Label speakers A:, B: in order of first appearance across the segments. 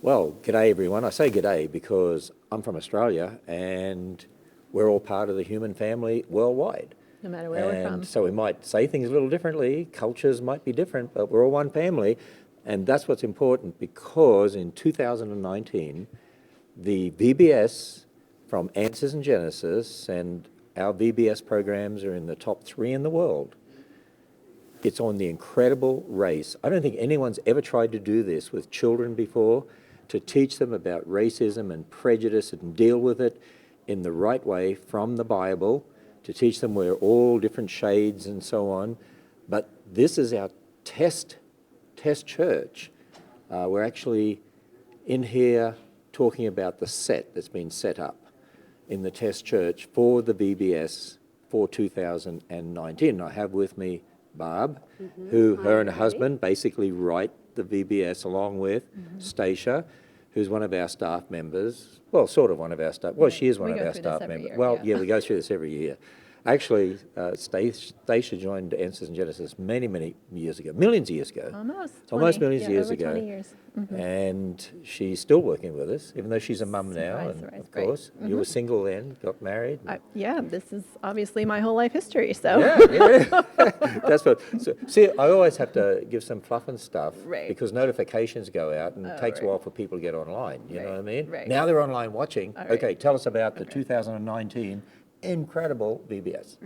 A: Well, g'day everyone. I say g'day because I'm from Australia and we're all part of the human family worldwide.
B: No matter where we're from.
A: So we might say things a little differently, cultures might be different, but we're all one family. And that's what's important because in 2019, the VBS from Answers and Genesis, and our VBS programs are in the top 3 in the world. It's on the incredible race. I don't think anyone's ever tried to do this with children before, to teach them about racism and prejudice and deal with it in the right way from the Bible, to teach them we're all different shades and so on. But this is our test church. We're actually in here talking about the set that's been set up in the test church for the VBS for 2019. I have with me Barb, who her and her husband basically write the VBS along with Stacia, who's one of our staff members. Well, sort of one of our staff. Well, she is one of our staff members. Well, yeah, we go through this every year. Actually, Stacia joined Answers and Genesis many, many years ago, millions of years ago. Almost millions of years ago.
B: 20 years.
A: And she's still working with us, even though she's a mum now. And
B: Surprise,
A: of course, you were single then, got married.
B: Yeah, this is obviously my whole life history, so.
A: Yeah. That's what. So, see, I always have to give some fluff and stuff because notifications go out and it takes a while for people to get online. You know what I mean? Now they're online watching. Okay, tell us about the 2019 incredible VBS.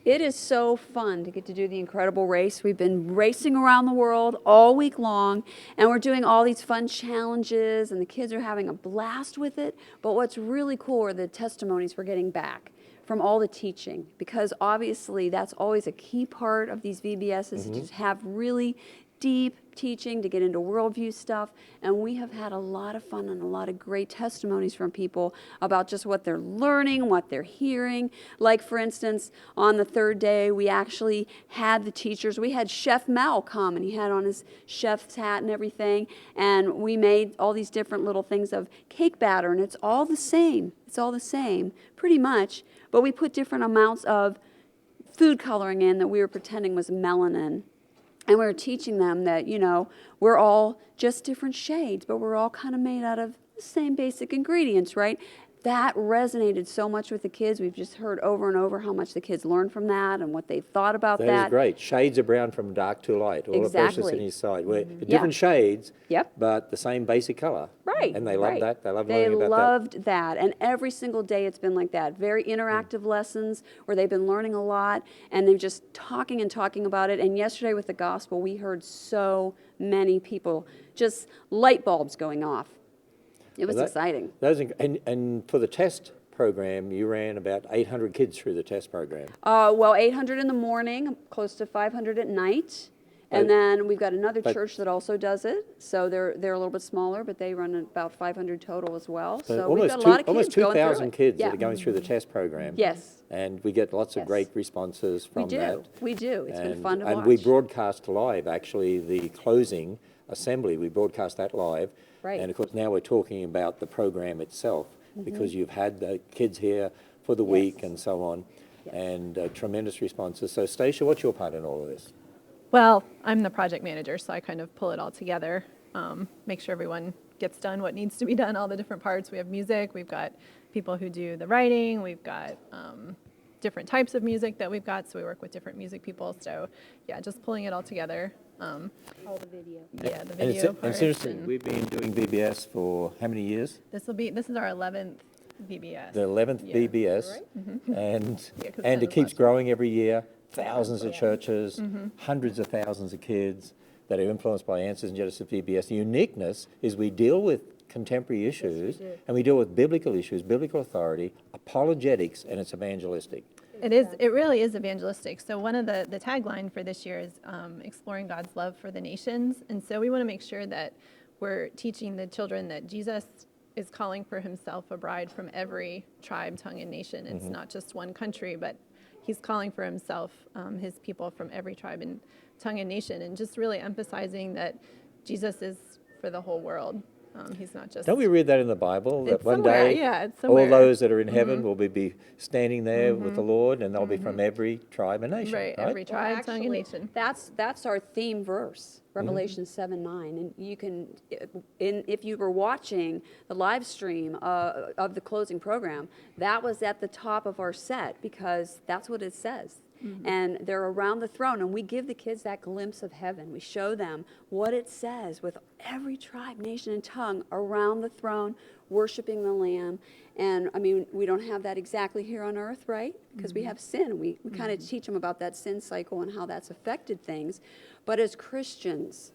C: It is so fun to get to do the incredible race. We've been racing around the world all week long, and we're doing all these fun challenges, and the kids are having a blast with it. But what's really cool are the testimonies we're getting back from all the teaching, because obviously that's always a key part of these VBSs, to just have really deep teaching, to get into worldview stuff. And we have had a lot of fun and a lot of great testimonies from people about just what they're learning, what they're hearing. Like, for instance, on the third day, we actually had the teachers. We had Chef Mel come, and he had on his chef's hat and everything. And we made all these different little things of cake batter, and it's all the same. It's all the same, pretty much. But we put different amounts of food coloring in that we were pretending was melanin. And we were teaching them that, you know, we're all just different shades, but we're all kind of made out of the same basic ingredients, right? That resonated so much with the kids. We've just heard over and over how much the kids learned from that and what they thought about that.
A: That is great. Shades of brown from dark to light. All the precious in his side. We're different shades, but the same basic color.
C: Right.
A: And they love that. They love learning about that.
C: They loved that. And every single day it's been like that. Very interactive lessons where they've been learning a lot, and they're just talking and talking about it. And yesterday with the gospel, we heard so many people, just light bulbs going off. It was exciting.
A: And for the test program, you ran about 800 kids through the test program.
C: Well, 800 in the morning, close to 500 at night. And then we've got another church that also does it. So they're a little bit smaller, but they run about 500 total as well. So we've got a lot of kids
A: almost 2,000 kids that are going through the test program.
C: Yes.
A: And we get lots of great responses from that.
C: We do. It's been fun to watch.
A: And we broadcast live, actually, the closing assembly. We broadcast that live.
C: Right.
A: And of course now we're talking about the program itself because you've had the kids here for the week and so on, and tremendous responses. So Stacia, what's your part in all of this?
B: Well, I'm the project manager, so I kind of pull it all together, make sure everyone gets done what needs to be done, all the different parts. We have music, we've got people who do the writing, we've got different types of music that we've got, so we work with different music people. So yeah, just pulling it all together.
C: All the video.
B: Yeah, the video.
A: And seriously, we've been doing VBS for how many years?
B: This is our 11th VBS.
A: The 11th VBS, and it keeps growing every year. Thousands of churches, hundreds of thousands of kids that are influenced by Answers and Genesis VBS. The uniqueness is we deal with contemporary issues, and we deal with biblical issues, biblical authority, apologetics, and it's evangelistic.
B: It really is evangelistic. So one of the tagline for this year is exploring God's love for the nations. And so we want to make sure that we're teaching the children that Jesus is calling for himself a bride from every tribe, tongue, and nation. It's not just one country, but he's calling for himself his people from every tribe and tongue and nation, and just really emphasizing that Jesus is for the whole world. He's not just.
A: Don't we read that in the Bible? That
B: It's
A: one
B: somewhere,
A: day,
B: yeah, it's
A: all
B: somewhere.
A: those that are in heaven will be standing there with the Lord, and they'll be from every tribe and nation,
B: Right, every tribe, tongue, and nation.
C: That's our theme verse, Revelation 7:9. And you can, if you were watching the live stream of the closing program, that was at the top of our set because that's what it says. And they're around the throne, and we give the kids that glimpse of heaven. We show them what it says with every tribe, nation, and tongue around the throne, worshiping the Lamb. And I mean, we don't have that exactly here on earth, right? Because we have sin. We kind of teach them about that sin cycle and how that's affected things. But as Christians,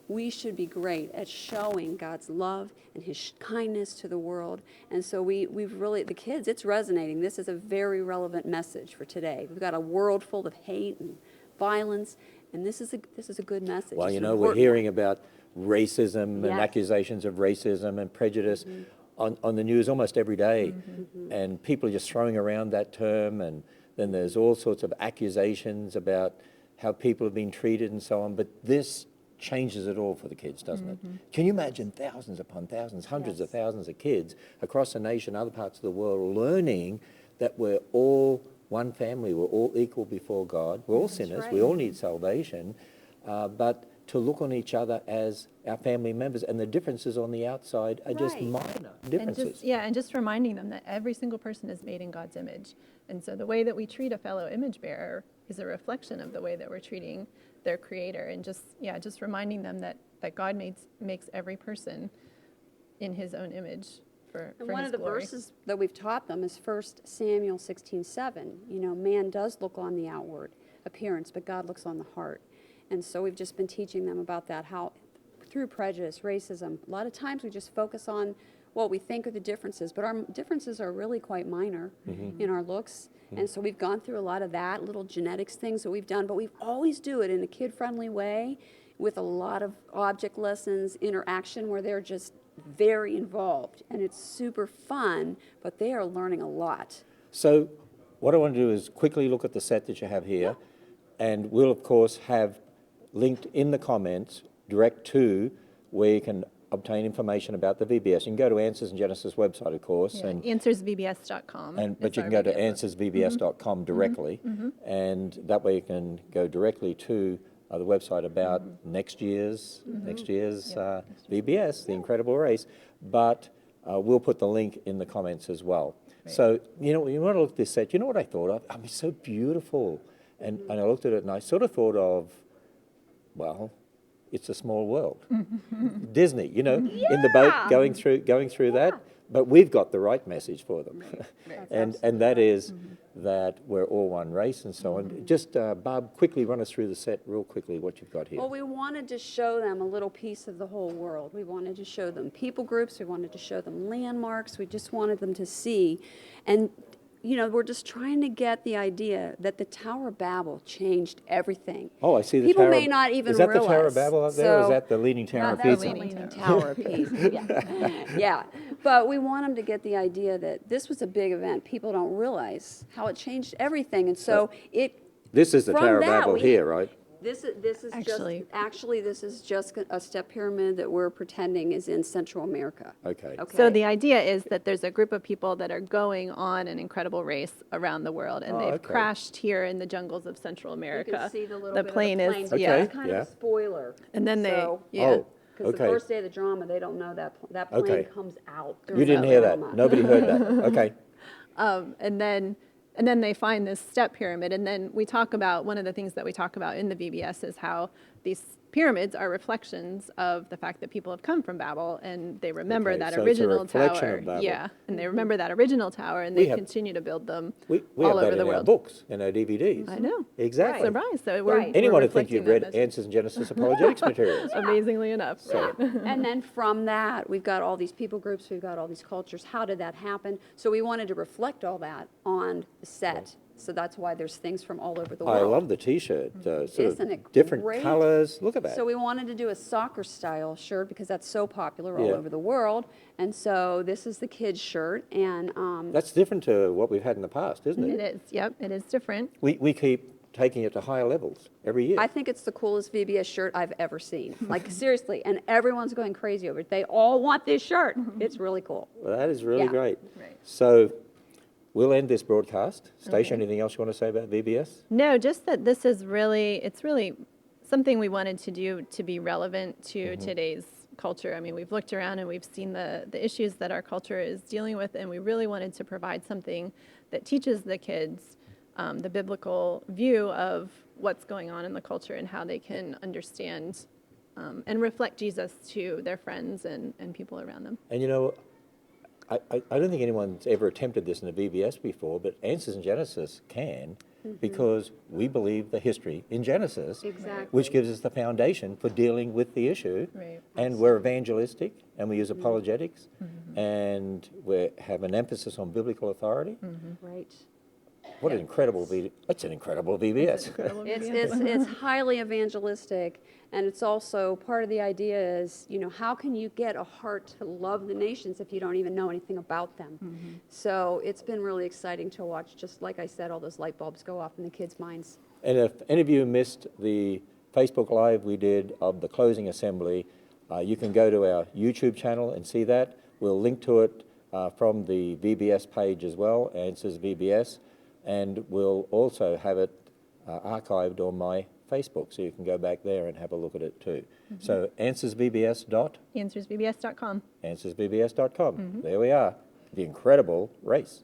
C: we should be great at showing God's love and his kindness to the world. And so we've really, the kids, it's resonating. This is a very relevant message for today. We've got a world full of hate and violence, and this is a good message.
A: Well,
C: It's
A: you
C: an
A: know, we're
C: important
A: hearing about racism and
C: Yes.
A: accusations of racism and prejudice on the news almost every day. And people are just throwing around that term, and then there's all sorts of accusations about how people have been treated and so on. But this changes it all for the kids, doesn't it? Can you imagine thousands upon thousands, hundreds of thousands of kids across the nation, other parts of the world, learning that we're all one family, we're all equal before God, we're all sinners, we all need salvation, but to look on each other as our family members, and the differences on the outside are just
C: Right.
A: minor
B: And
A: differences.
B: just reminding them that every single person is made in God's image. And so the way that we treat a fellow image bearer is a reflection of the way that we're treating their creator. And just reminding them that God makes every person in his own image for
C: And one
B: his
C: of the
B: glory.
C: verses that we've taught them is 1 Samuel 16:7. You know, man does look on the outward appearance, but God looks on the heart. And so we've just been teaching them about that, how through prejudice, racism, a lot of times we just focus on what we think are the differences, but our differences are really quite minor in our looks. And so we've gone through a lot of that, little genetics things that we've done, but we always do it in a kid-friendly way with a lot of object lessons, interaction where they're just very involved. And it's super fun, but they are learning a lot.
A: So what I want to do is quickly look at the set that you have here, and we'll of course have linked in the comments direct to where you can obtain information about the VBS. You can go to Answers and Genesis website, of course,
B: Yeah,
A: and
B: answersvbs.com.
A: but you can go to answersvbs.com directly, and that way you can go directly to the website about next year's VBS, the incredible race. But we'll put the link in the comments as well.
B: Right.
A: So you want to look at this set. You know what I thought of? I mean, it's so beautiful, and I looked at it and I sort of thought of, well, It's a Small World. Disney, in the boat going through that. But we've got the right message for them. and that is that we're all one race and so on. Just, Bob, quickly run us through the set real quickly, what you've got here.
C: Well, we wanted to show them a little piece of the whole world. We wanted to show them people groups. We wanted to show them landmarks. We just wanted them to see. And we're just trying to get the idea that the Tower of Babel changed everything.
A: Oh, I see the
C: People
A: Tower.
C: may not even
A: Is that
C: realize.
A: the Tower of Babel up there, or is that the Leaning Tower of
C: That's
A: Pisa?
C: the Leaning Tower of Pisa. Yeah. But we want them to get the idea that this was a big event. People don't realize how it changed everything, and so
A: This is the
C: from
A: Tower of
C: that,
A: Babel
C: we-
A: here, right?
C: This is
B: Actually.
C: this is just a step pyramid that we're pretending is in Central America.
A: Okay.
B: So the idea is that there's a group of people that are going on an incredible race around the world, and they've
A: okay.
B: crashed here in the jungles of Central America.
C: You can see the little
B: the
C: bit
B: plane
C: of the plane,
B: is
C: but
B: yeah.
C: that's kind of a spoiler.
B: And then
C: So-
A: Oh,
C: Because
A: okay.
C: the first day of the drama, they don't know that plane
A: Okay.
C: comes out.
A: You
C: during
A: didn't
C: the
A: hear that.
C: drama.
A: Nobody heard that. Okay.
B: And then they find this step pyramid, and then we talk about, one of the things that we talk about in the VBS is how these pyramids are reflections of the fact that people have come from Babel, and they remember
A: Okay,
B: that
A: so it's a
B: original
A: reflection
B: tower.
A: of Babel.
B: Yeah, and they remember that original tower, and
A: We
B: they
A: have-
B: continue to build them
A: We
B: all
A: have that
B: over the
A: in our
B: world.
A: books, in our DVDs.
B: I know.
A: Exactly.
B: Surprise! So we're,
C: Right.
B: we're
A: Anyone would think
B: reflecting
A: you've
B: that
A: read
B: message.
A: Answers and Genesis apologetics materials.
B: Amazingly enough, right?
C: And then from that, we've got all these people groups, we've got all these cultures. How did that happen? So we wanted to reflect all that on the set. So that's why there's things from all over the world.
A: I love the T-shirt. Sort
C: Isn't
A: of
C: it
A: different
C: great?
A: colors. Look at that.
C: So we wanted to do a soccer style shirt because that's so popular all
A: Yeah.
C: over the world. And so this is the kids' shirt. And
A: That's different to what we've had in the past, isn't
B: It
A: it?
B: is. Yep, it is different.
A: We keep taking it to higher levels every year.
C: I think it's the coolest VBS shirt I've ever seen. Like, seriously, and everyone's going crazy over it. They all want this shirt. It's really cool.
A: Well, that is really
C: Yeah.
A: great.
B: Right.
A: So we'll end this broadcast. Stacia,
B: Okay.
A: anything else you want to say about VBS?
B: No, just that this is really, it's really something we wanted to do to be relevant to today's culture. I mean, we've looked around and we've seen the issues that our culture is dealing with, and we really wanted to provide something that teaches the kids the biblical view of what's going on in the culture and how they can understand and reflect Jesus to their friends and people around them.
A: And you know, I don't think anyone's ever attempted this in a VBS before, but Answers in Genesis can, because we believe the history in Genesis,
C: Exactly.
A: which gives us the foundation for dealing with the issue.
B: Right.
A: And we're evangelistic, and we use apologetics, and we have an emphasis on biblical authority.
C: Right.
A: What an incredible That's an incredible VBS.
C: It's highly evangelistic, and it's also part of the idea is, you know, how can you get a heart to love the nations if you don't even know anything about them? So it's been really exciting to watch, just like I said, all those light bulbs go off in the kids' minds.
A: And if any of you missed the Facebook Live we did of the closing assembly, you can go to our YouTube channel and see that. We'll link to it from the VBS page as well, Answers VBS, and we'll also have it archived on my Facebook, so you can go back there and have a look at it too. So answersvbs.com.
B: AnswersVBS.com.
A: Answersvbs.com. There we are. The incredible race.